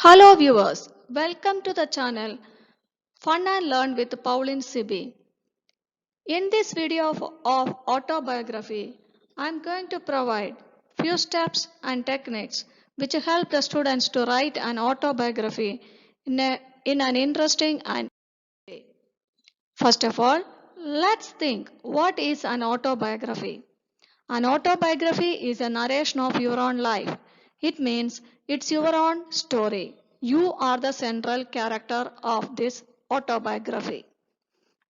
Hello viewers, welcome to the channel Fun and Learn with Pauline Sibi. In this video of autobiography, I am going to provide few steps and techniques which help the students to write an autobiography in an interesting and way. First of all, let's think what is an autobiography. An autobiography is a narration of your own life. It means it's your own story. You are the central character of this autobiography.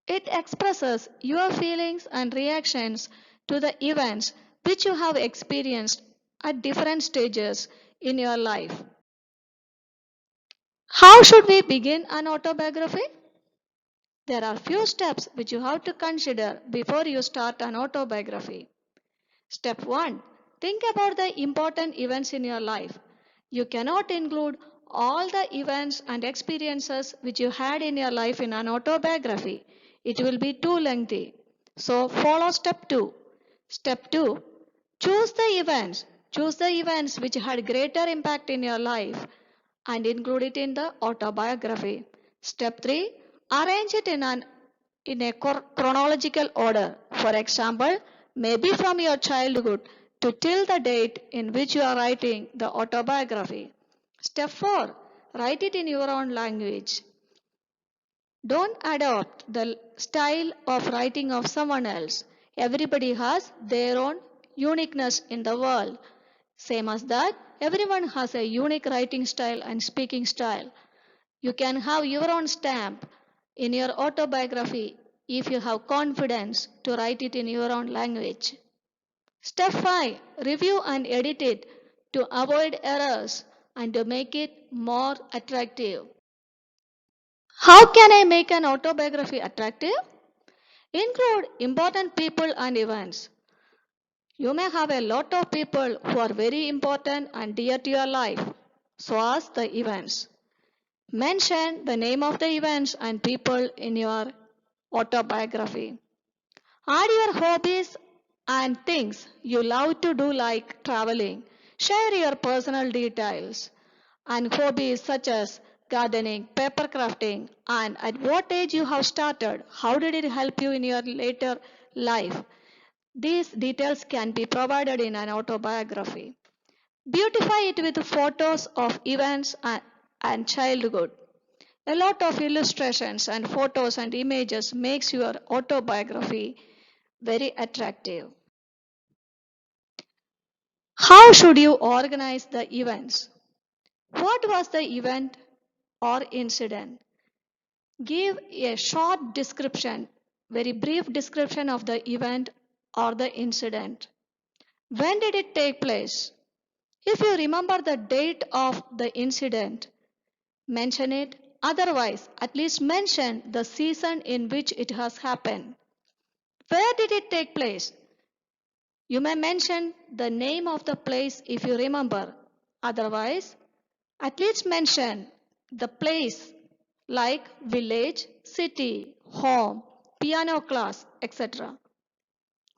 It expresses your feelings and reactions to the events which you have experienced at different stages in your life. How should we begin an autobiography? There are few steps which you have to consider before you start an autobiography. Step 1. Think about the important events in your life. You cannot include all the events and experiences which you had in your life in an autobiography. It will be too lengthy. So follow step 2. Step 2. Choose the events. Choose the events which had greater impact in your life and include it in the autobiography. Step 3. Arrange it in a chronological order. For example, maybe from your childhood to till the date in which you are writing the autobiography. Step 4. Write it in your own language. Don't adopt the style of writing of someone else. Everybody has their own uniqueness in the world. Same as that, everyone has a unique writing style and speaking style. You can have your own stamp in your autobiography if you have confidence to write it in your own language. Step 5. Review and edit it to avoid errors and to make it more attractive. How can I make an autobiography attractive? Include important people and events. You may have a lot of people who are very important and dear to your life. So ask the events. Mention the name of the events and people in your autobiography. Add your hobbies and things you love to do like traveling. Share your personal details and hobbies such as gardening, paper crafting, and at what age you have started. How did it help you in your later life? These details can be provided in an autobiography. Beautify it with photos of events and childhood. A lot of illustrations and photos and images makes your autobiography very attractive. How should you organize the events? What was the event or incident? Give a short description, very brief description of the event or the incident. When did it take place? If you remember the date of the incident, mention it. Otherwise, at least mention the season in which it has happened. Where did it take place? You may mention the name of the place if you remember. Otherwise, at least mention the place like village, city, home, piano class, etc.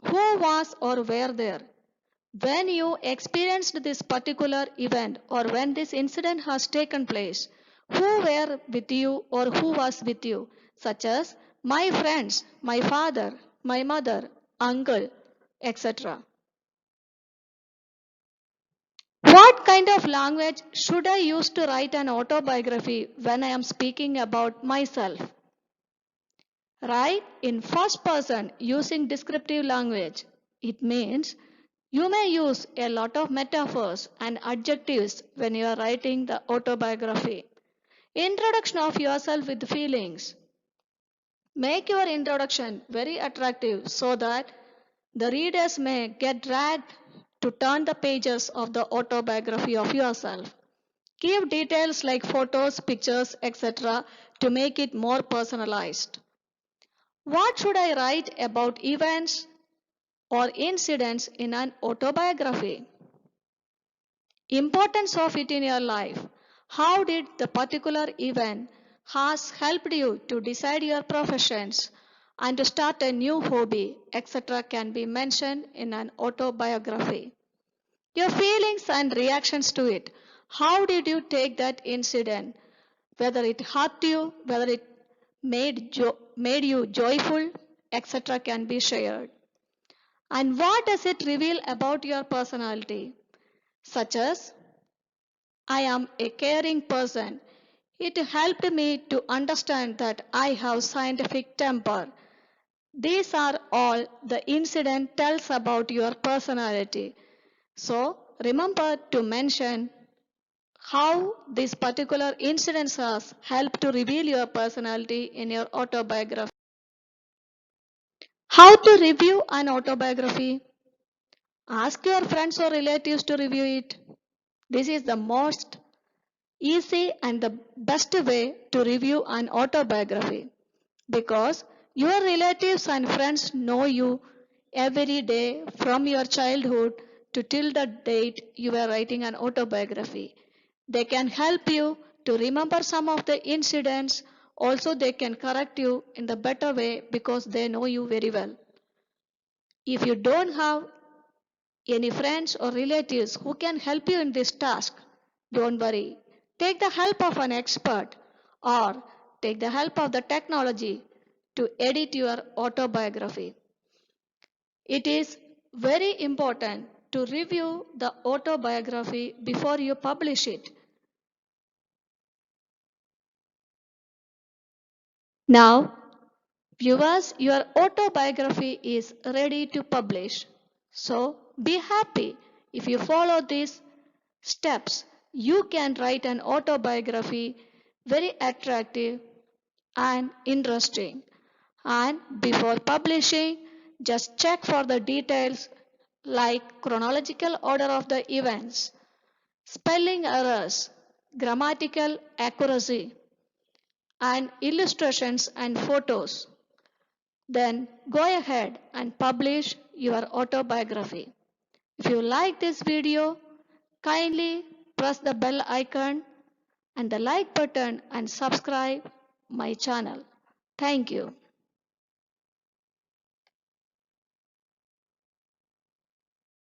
Who was or were there? When you experienced this particular event or when this incident has taken place, who were with you or who was with you? Such as my friends, my father, my mother, uncle, etc. What kind of language should I use to write an autobiography when I am speaking about myself? Write in first person using descriptive language. It means you may use a lot of metaphors and adjectives when you are writing the autobiography. Introduction of yourself with feelings. Make your introduction very attractive so that the readers may get dragged to turn the pages of the autobiography of yourself. Give details like photos, pictures, etc. to make it more personalized. What should I write about events or incidents in an autobiography? Importance of it in your life. How did the particular event has helped you to decide your professions and to start a new hobby, etc. can be mentioned in an autobiography. Your feelings and reactions to it. How did you take that incident? Whether it hurt you, whether it made you joyful, etc. can be shared. And what does it reveal about your personality? Such as, I am a caring person. It helped me to understand that I have scientific temper. These are all the incident tells about your personality. So remember to mention how these particular incidents has helped to reveal your personality in your autobiography. How to review an autobiography? Ask your friends or relatives to review it. This is the most easy and the best way to review an autobiography because your relatives and friends know you every day from your childhood to till the date you are writing an autobiography. They can help you to remember some of the incidents. Also, they can correct you in the better way because they know you very well. If you don't have any friends or relatives who can help you in this task, don't worry. Take the help of an expert or take the help of the technology to edit your autobiography. It is very important to review the autobiography before you publish it. Now, viewers, your autobiography is ready to publish. So be happy if you follow these steps. You can write an autobiography very attractive and interesting. And before publishing, just check for the details like chronological order of the events, spelling errors, grammatical accuracy, and illustrations and photos. Then go ahead and publish your autobiography. If you like this video, kindly press the bell icon and the like button and subscribe my channel. Thank you.